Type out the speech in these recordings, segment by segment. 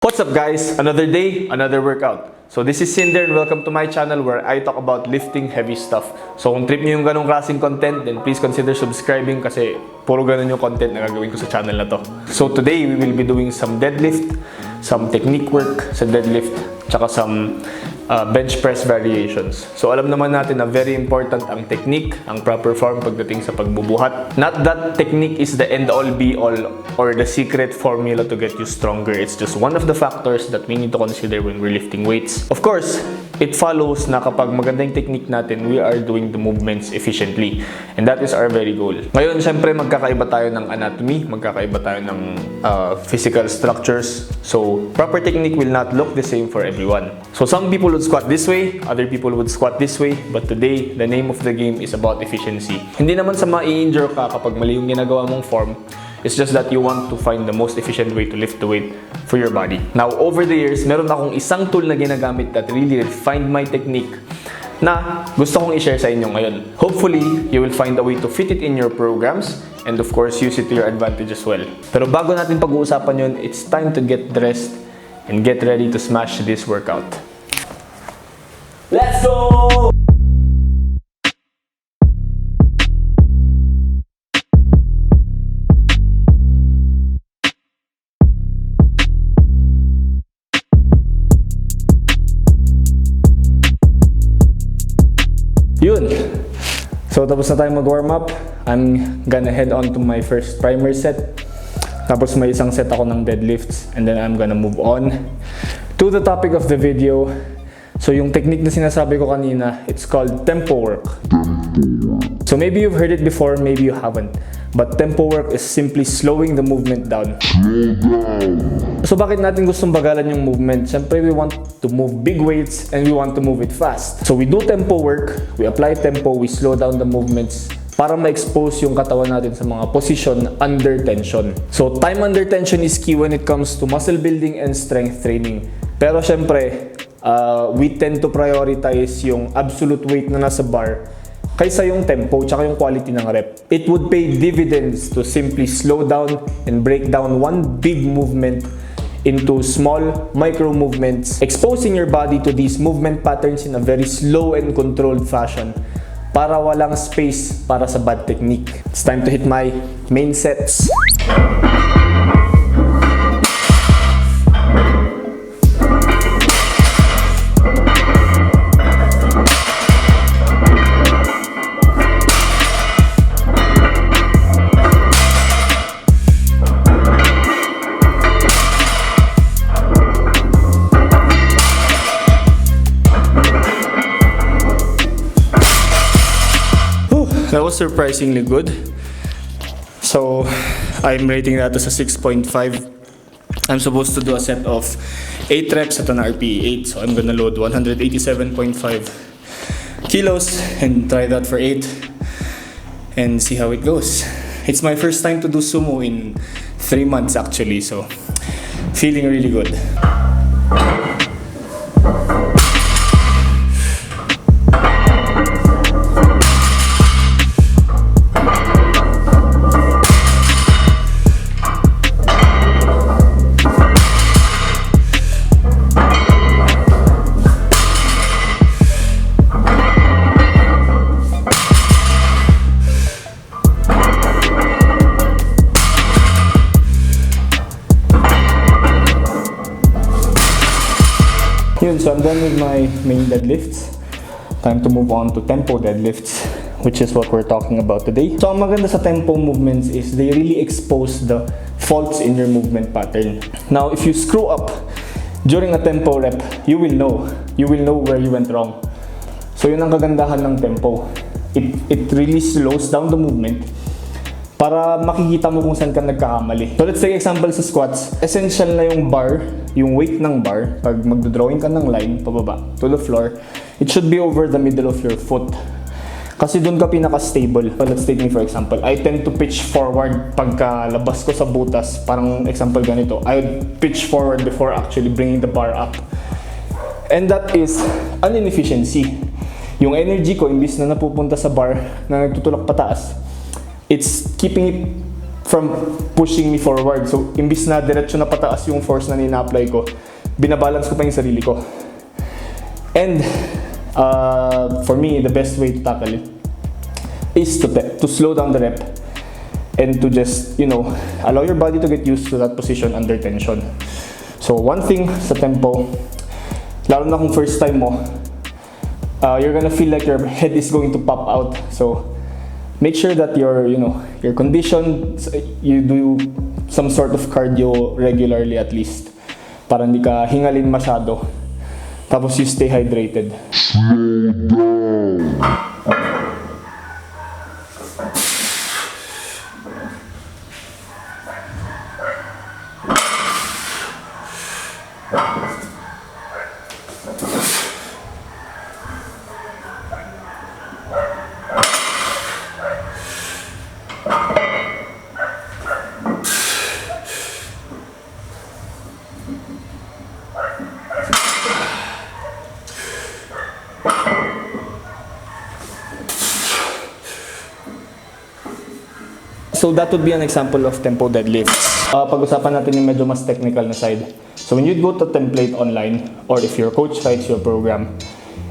What's up guys? Another day, another workout. So this is Cinder and welcome to my channel where I talk about lifting heavy stuff. So kung trip niyo yung ganong klaseng content, then please consider subscribing kasi puro ganon yung content na gagawin ko sa channel na to. So today we will be doing some deadlift, some technique work sa deadlift, tsaka some bench press variations. So alam naman natin na very important ang technique, ang proper form pagdating sa pagbubuhat. Not that technique is the end all be all or the secret formula to get you stronger. It's just one of the factors that we need to consider when we're lifting weights. Of course, it follows na kapag maganda yung technique natin, we are doing the movements efficiently. And that is our very goal. Ngayon, syempre magkakaiba tayo ng anatomy, magkakaiba tayo ng physical structures. So proper technique will not look the same for everyone. So some people would squat this way, other people would squat this way, but today, the name of the game is about efficiency. Hindi naman sa ma-i-injure ka kapag mali yung ginagawa mong form. It's just that you want to find the most efficient way to lift the weight for your body. Now, over the years, meron akong isang tool na ginagamit that really refined my technique na gusto kong i-share sa inyo ngayon. Hopefully, you will find a way to fit it in your programs and of course, use it to your advantage as well. Pero bago natin pag-uusapan yun, it's time to get dressed and get ready to smash this workout. Let's go! Yun. So tapos na tayo mag-warm up. I'm gonna head on to my first primer set. Tapos may isang set ako ng deadlifts and then I'm gonna move on to the topic of the video. So yung technique na sinasabi ko kanina, it's called tempo work. So maybe you've heard it before, maybe you haven't. But tempo work is simply slowing the movement down. So bakit natin gustong bagalan yung movement? Siyempre we want to move big weights and we want to move it fast. So we do tempo work, we apply tempo, we slow down the movements para ma-expose yung katawan natin sa mga position under tension. So time under tension is key when it comes to muscle building and strength training. Pero syempre, we tend to prioritize yung absolute weight na nasa bar kaysa yung tempo tsaka yung quality ng rep. It would pay dividends to simply slow down and break down one big movement into small micro movements, exposing your body to these movement patterns in a very slow and controlled fashion para walang space para sa bad technique. It's time to hit my main sets. That was surprisingly good. So I'm rating that as a 6.5. I'm supposed to do a set of 8 reps at an RPE 8. So I'm gonna load 187.5 kilos and try that for 8 and see how it goes. It's my first time to do sumo in 3 months actually, so feeling really good. So I'm done with my main deadlifts. Time to move on to tempo deadlifts, which is what we're talking about today. So ang maganda sa tempo movements is they really expose the faults in your movement pattern. Now, if you screw up during a tempo rep, you will know where you went wrong. So yun ang kagandahan ng tempo. It really slows down the movement para makikita mo kung saan ka nagkakamali. So let's take example sa squats. Essential na yung bar, yung weight ng bar, pag magdodrawing ka ng line pababa to the floor, it should be over the middle of your foot. Kasi doon ka pinaka-stable. So let's take me for example. I tend to pitch forward pagka labas ko sa butas. Parang example ganito. I would pitch forward before actually bringing the bar up. And that is an inefficiency. Yung energy ko, imbis na napupunta sa bar na nagtutulak pataas, it's keeping it from pushing me forward. So, imbis na diretso na pataas yung force na nina-apply ko, binabalance ko pa yung sarili ko. And for me, the best way to tackle it is to slow down the rep and to just, allow your body to get used to that position under tension. So, one thing sa tempo, lalo na kung first time mo, you're gonna feel like your head is going to pop out. So, make sure that you're conditioned, you do some sort of cardio regularly at least. Para hindi ka hingalin masyado. Tapos you stay hydrated. Slow down. So that would be an example of tempo deadlifts. Pag-usapan natin yung medyo mas technical na side. So when you go to template online, or if your coach writes your program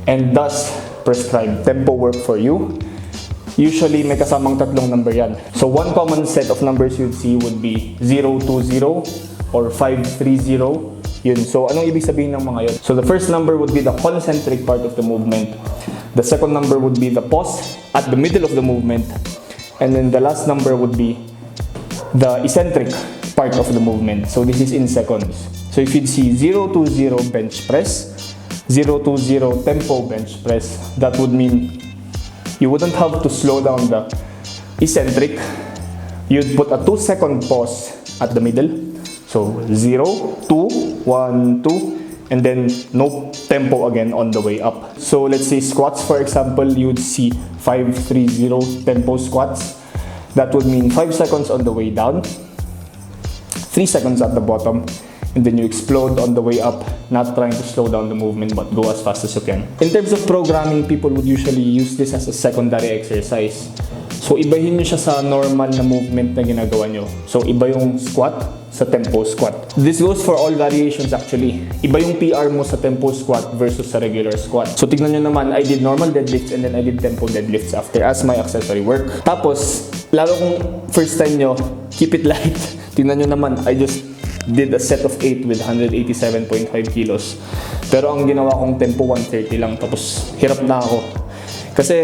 and does prescribe tempo work for you, usually may kasamang tatlong number yan. So one common set of numbers you'd see would be 020 or 530. Yun. So anong ibig sabihin ng mga yun? So the first number would be the concentric part of the movement. The second number would be the pause at the middle of the movement. And then the last number would be the eccentric part of the movement. So this is in seconds. So if you'd see 020 bench press, 020 tempo bench press, that would mean you wouldn't have to slow down the eccentric. You'd put a 2-second pause at the middle. So 0, 2, 1, 2, and then no tempo again on the way up. So let's say squats, for example, you'd see 530 tempo squats. That would mean 5 seconds on the way down, 3 seconds at the bottom, and then you explode on the way up, not trying to slow down the movement but go as fast as you can. In terms of programming, people would usually use this as a secondary exercise. So ibahin nyo siya sa normal na movement na ginagawa nyo. So iba yung squat sa tempo squat. This goes for all variations actually. Iba yung PR mo sa tempo squat versus sa regular squat. So tignan nyo naman, I did normal deadlifts and then I did tempo deadlifts after as my accessory work. Tapos, lalo kung first time nyo, keep it light. Tignan nyo naman, I just did a set of 8 with 187.5 kilos. Pero ang ginawa kong tempo 130 lang, tapos hirap na ako. Kasi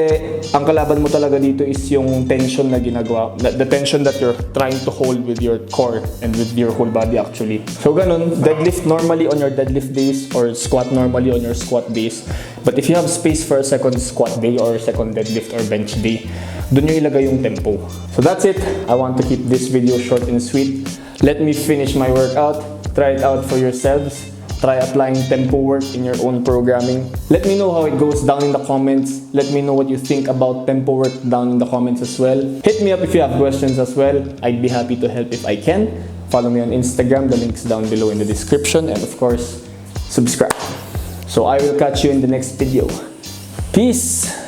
ang kalaban mo talaga dito is yung tension na ginagawa, the tension that you're trying to hold with your core and with your whole body actually. So ganun, deadlift normally on your deadlift days or squat normally on your squat days. But if you have space for a second squat day or second deadlift or bench day, dun yung ilagay yung tempo. So that's it. I want to keep this video short and sweet. Let me finish my workout. Try it out for yourselves. Try applying tempo work in your own programming. Let me know how it goes down in the comments. Let me know what you think about tempo work down in the comments as well. Hit me up if you have questions as well. I'd be happy to help if I can. Follow me on Instagram. The link's down below in the description. And of course, subscribe. So I will catch you in the next video. Peace!